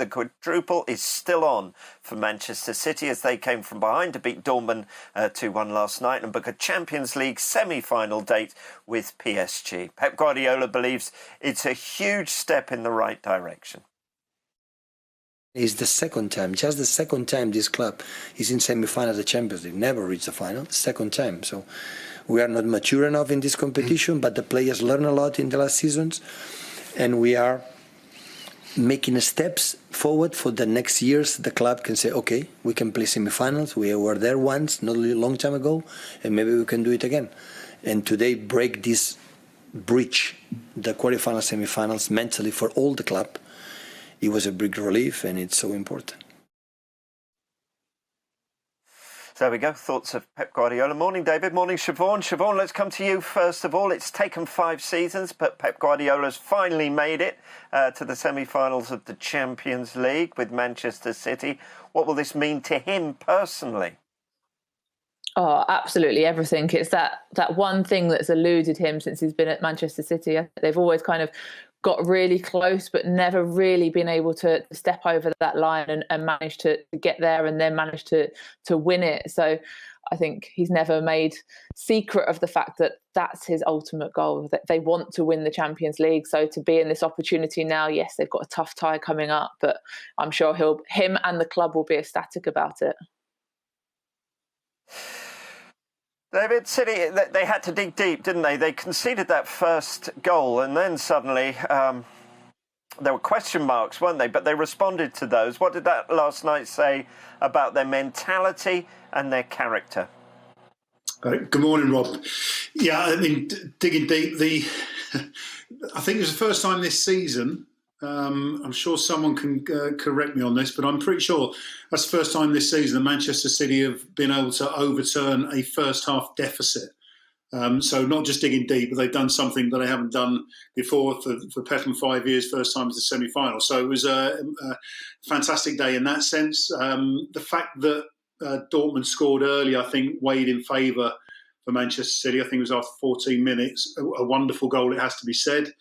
the quadruple is still on for Manchester City as they came from behind to beat Dortmund 2-1 last night and book a Champions League semi-final date with PSG. Pep Guardiola believes it's a huge step in the right direction. It's the second time, just the second time this club is in semi-final of the Champions League. Never reached the final, second time. So we are not mature enough in this competition, but the players learn a lot in the last seasons, and we are making steps forward for the next years. The club can say, okay, we can play semi-finals. We were there once, not a long time ago, and maybe we can do it again. And today break this bridge, the quarterfinals, semi-finals, mentally for all the club. It was a big relief, and it's so important. So there we go. Thoughts of Pep Guardiola. Morning, David. Morning, Siobhan. Siobhan, let's come to you first of all. It's taken 5 seasons, but Pep Guardiola's finally made it to the semi-finals of the Champions League with Manchester City. What will this mean to him personally? Oh, absolutely everything. It's that one thing that's eluded him since he's been at Manchester City. They've always kind of got really close, but never really been able to step over that line and manage to get there and then manage to win it. So I think he's never made secret of the fact that that's his ultimate goal, that they want to win the Champions League. So to be in this opportunity now, yes, they've got a tough tie coming up, but I'm sure him and the club will be ecstatic about it. David, City, they had to dig deep, didn't they? They conceded that first goal and then suddenly there were question marks, weren't they? But they responded to those. What did that last night say about their mentality and their character? Good morning, Rob. Yeah, I mean, digging deep, I think it was the first time this season, I'm sure someone can correct me on this, but I'm pretty sure that's the first time this season that Manchester City have been able to overturn a first-half deficit. So not just digging deep, but they've done something that they haven't done before for Pep in 5 years, first time to the semi-final. So it was a fantastic day in that sense. The fact that Dortmund scored early, I think, weighed in favour for Manchester City. I think it was after 14 minutes. A wonderful goal, it has to be said.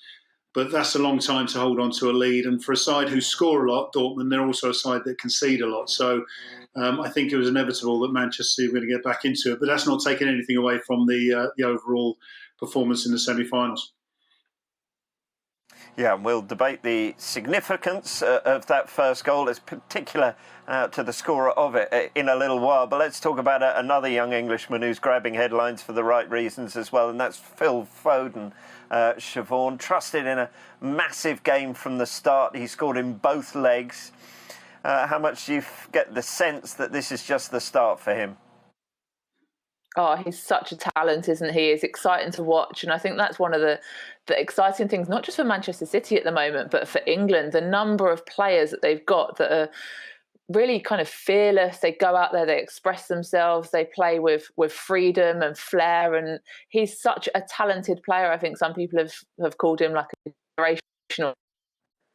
But that's a long time to hold on to a lead. And for a side who score a lot, Dortmund, they're also a side that concede a lot. So I think it was inevitable that Manchester City were going to get back into it. But that's not taking anything away from the overall performance in the semi-finals. Yeah, we'll debate the significance of that first goal, as particular to the scorer of it, in a little while. But let's talk about another young Englishman who's grabbing headlines for the right reasons as well, and that's Phil Foden. Siobhan, trusted in a massive game from the start. He scored in both legs. How much do you get the sense that this is just the start for him? Oh, he's such a talent, isn't he? It's exciting to watch. And I think that's one of the exciting things, not just for Manchester City at the moment, but for England. The number of players that they've got that are really kind of fearless. They go out there, they express themselves, they play with freedom and flair. And he's such a talented player. I think some people have called him like a generational.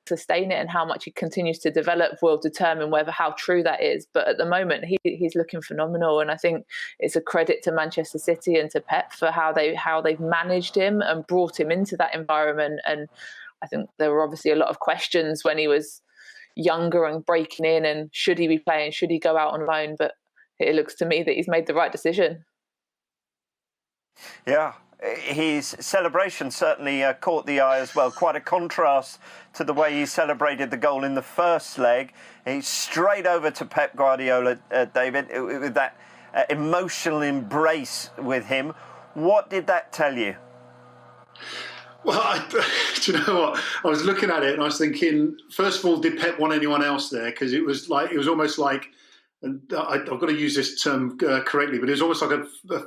Sustain it, and how much he continues to develop will determine how true that is. But at the moment, he's looking phenomenal, and I think it's a credit to Manchester City and to Pep for how they've managed him and brought him into that environment. And I think there were obviously a lot of questions when he was younger and breaking in, and should he be playing, should he go out on loan? But it looks to me that he's made the right decision. Yeah. His celebration certainly caught the eye as well. Quite a contrast to the way he celebrated the goal in the first leg. He's straight over to Pep Guardiola, David, with that emotional embrace with him. What did that tell you? Well, do you know what? I was looking at it and I was thinking, first of all, did Pep want anyone else there? Because it was almost like, and I've got to use this term correctly, but it was almost like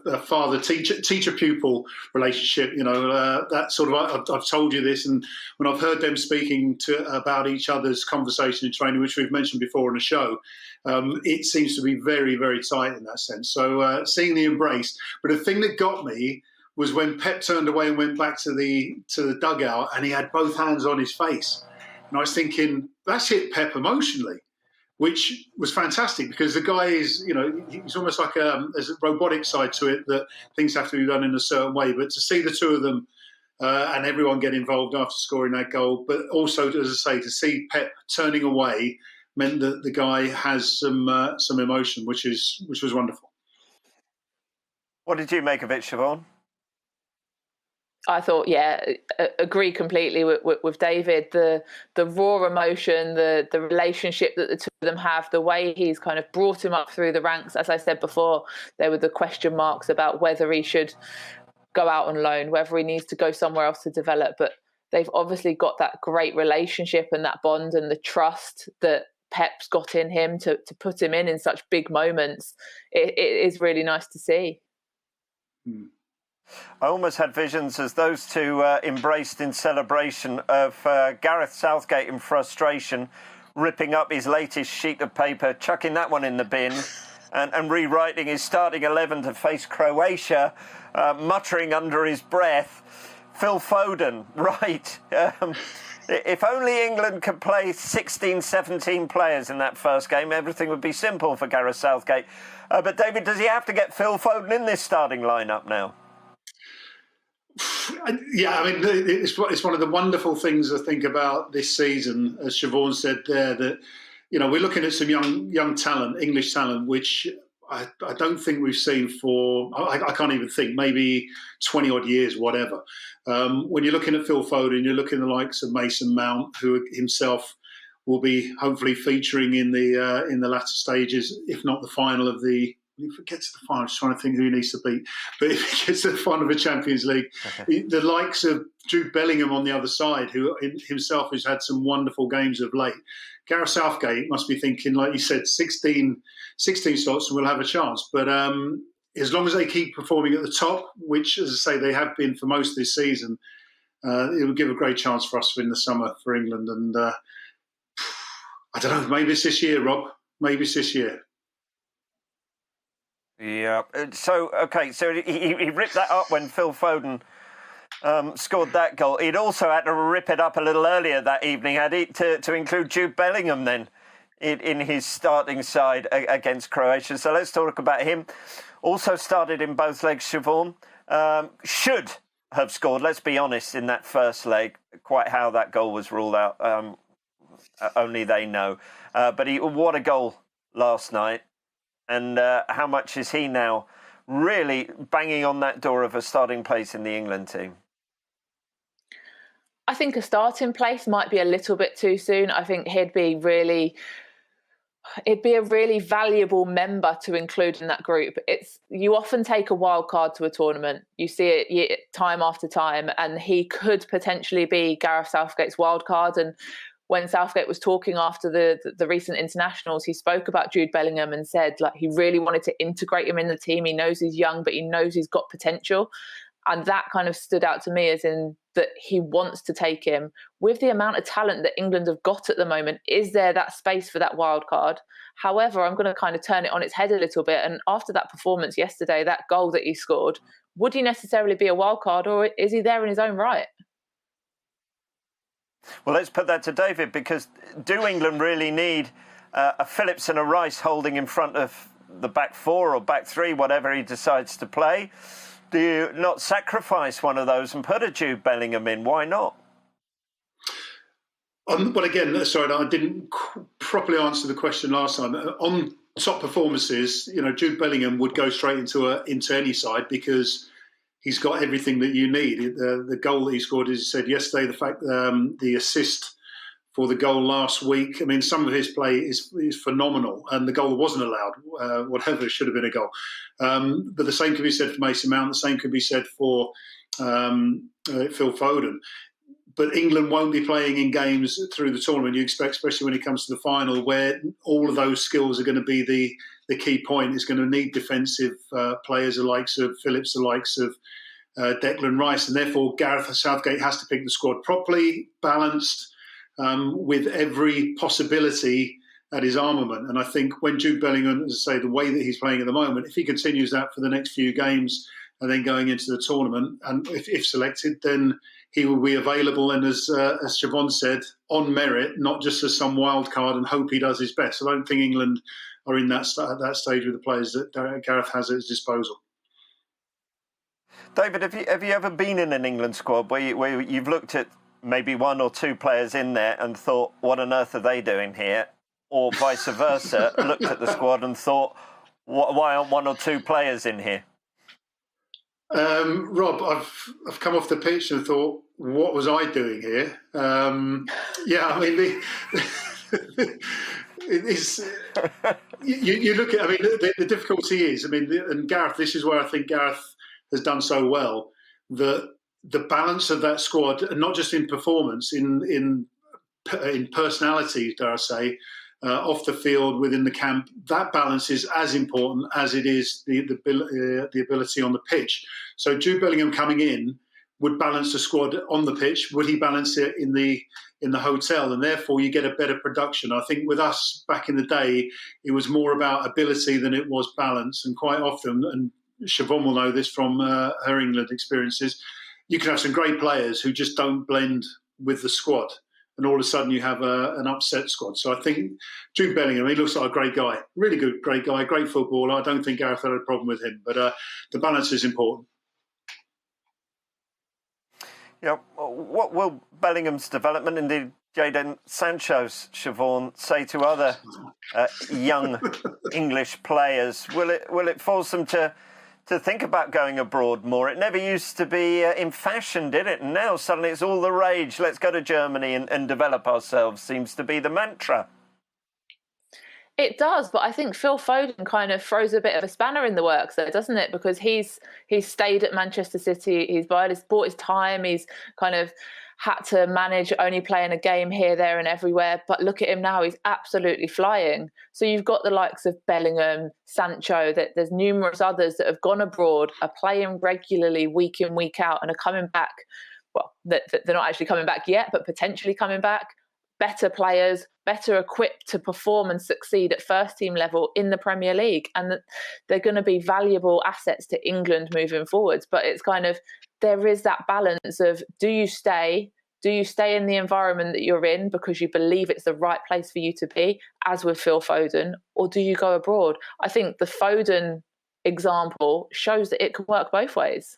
a father-teacher-pupil relationship. You know, that sort of. I've told you this, and when I've heard them speaking about each other's conversation in training, which we've mentioned before on the show, it seems to be very, very tight in that sense. So seeing the embrace, but the thing that got me was when Pep turned away and went back to the dugout, and he had both hands on his face, and I was thinking that's hit Pep emotionally. Which was fantastic because the guy is, you know, he's almost like there's a robotic side to it that things have to be done in a certain way. But to see the two of them and everyone get involved after scoring that goal. But also, as I say, to see Pep turning away meant that the guy has some emotion, which was wonderful. What did you make of it, Siobhan? I thought, agree completely with David. The raw emotion, the relationship that the two of them have, the way he's kind of brought him up through the ranks. As I said before, there were the question marks about whether he should go out on loan, whether he needs to go somewhere else to develop. But they've obviously got that great relationship and that bond and the trust that Pep's got in him to put him in such big moments. It is really nice to see. I almost had visions as those two embraced in celebration of Gareth Southgate in frustration, ripping up his latest sheet of paper, chucking that one in the bin, and rewriting his starting 11 to face Croatia, muttering under his breath, Phil Foden, right. If only England could play 16, 17 players in that first game, everything would be simple for Gareth Southgate. But David, does he have to get Phil Foden in this starting lineup now? Yeah, I mean, it's one of the wonderful things I think about this season, as Siobhan said there, that, you know, we're looking at some young talent, English talent, which I don't think we've seen for, I can't even think, maybe 20 odd years, whatever. When you're looking at Phil Foden, you're looking at the likes of Mason Mount, who himself will be hopefully featuring in the latter stages, if not the final of the. If it gets to the final, I'm just trying to think who he needs to beat. But if it gets to the final of the Champions League, the likes of Jude Bellingham on the other side, who himself has had some wonderful games of late. Gareth Southgate must be thinking, like you said, 16 slots and we'll have a chance. But as long as they keep performing at the top, which, as I say, they have been for most of this season, it will give a great chance for us in the summer for England. And I don't know, maybe it's this year, Rob. Maybe it's this year. Yeah. So he ripped that up when Phil Foden scored that goal. He'd also had to rip it up a little earlier that evening, had he, to include Jude Bellingham then in his starting side against Croatia. So let's talk about him. Also started in both legs, Siobhan. Should have scored, let's be honest, in that first leg. Quite how that goal was ruled out, only they know. But what a goal last night. And how much is he now really banging on that door of a starting place in the England team? I think a starting place might be a little bit too soon. I think it'd be a really valuable member to include in that group. You often take a wild card to a tournament. You see it time after time, and he could potentially be Gareth Southgate's wild card. And when Southgate was talking after the recent internationals, he spoke about Jude Bellingham and said like he really wanted to integrate him in the team. He knows he's young, but he knows he's got potential. And that kind of stood out to me as in that he wants to take him. With the amount of talent that England have got at the moment, is there that space for that wild card? However, I'm going to kind of turn it on its head a little bit. And after that performance yesterday, that goal that he scored, would he necessarily be a wild card, or is he there in his own right? Well, let's put that to David, because do England really need a Phillips and a Rice holding in front of the back four or back three, whatever he decides to play? Do you not sacrifice one of those and put a Jude Bellingham in? Why not? Well, again, sorry, I didn't properly answer the question last time. On top performances, you know, Jude Bellingham would go straight into any side because he's got everything that you need. The goal that he scored, as you said yesterday, the fact the assist for the goal last week. I mean, some of his play is phenomenal, and the goal wasn't allowed. Whatever, it should have been a goal. But the same can be said for Mason Mount. The same can be said for Phil Foden. But England won't be playing in games through the tournament. You expect, especially when it comes to the final, where all of those skills are going to be the key point. It's going to need defensive players, the likes of Phillips, the likes of Declan Rice, and therefore Gareth Southgate has to pick the squad properly, balanced, with every possibility at his armament. And I think when Jude Bellingham, as I say, the way that he's playing at the moment, if he continues that for the next few games and then going into the tournament, and if selected, then he will be available and, as Siobhan said, on merit, not just as some wild card and hope he does his best. I don't think England are in that stage with the players that Gareth has at his disposal. David, have you ever been in an England squad where you've looked at maybe one or two players in there and thought, what on earth are they doing here? Or vice versa, looked at the squad and thought, why aren't one or two players in here? Rob, I've come off the pitch and thought, what was I doing here? Yeah, I mean, it's you look at. I mean, the difficulty is, I mean, and Gareth, this is where I think Gareth has done so well. The balance of that squad, and not just in performance, in personality, dare I say, off the field, within the camp, that balance is as important as it is the ability on the pitch. So Jude Bellingham coming in would balance the squad on the pitch. Would he balance it in the hotel? And therefore you get a better production. I think with us back in the day, it was more about ability than it was balance. And quite often, and Sioban will know this from her England experiences, you can have some great players who just don't blend with the squad. And all of a sudden you have an upset squad. So I think Jude Bellingham, he looks like a great guy. Really good, great guy, great footballer. I don't think Gareth had a problem with him. But the balance is important. Yeah, what will Bellingham's development, indeed Jadon Sancho's, Siobhan, say to other young English players? Will it force them to think about going abroad more? It never used to be in fashion, did it? And now suddenly it's all the rage. Let's go to Germany and develop ourselves, seems to be the mantra. It does, but I think Phil Foden kind of throws a bit of a spanner in the works there, doesn't it? Because he's stayed at Manchester City, he's bought his time, he's kind of had to manage only playing a game here, there and everywhere. But look at him now, he's absolutely flying. So you've got the likes of Bellingham, Sancho, that there's numerous others that have gone abroad, are playing regularly week in, week out, and are coming back. Well, they're not actually coming back yet, but potentially coming back. Better players, better equipped to perform and succeed at first team level in the Premier League. And they're going to be valuable assets to England moving forwards. But it's kind of, there is that balance of, do you stay in the environment that you're in because you believe it's the right place for you to be, as with Phil Foden, or do you go abroad? I think the Foden example shows that it can work both ways.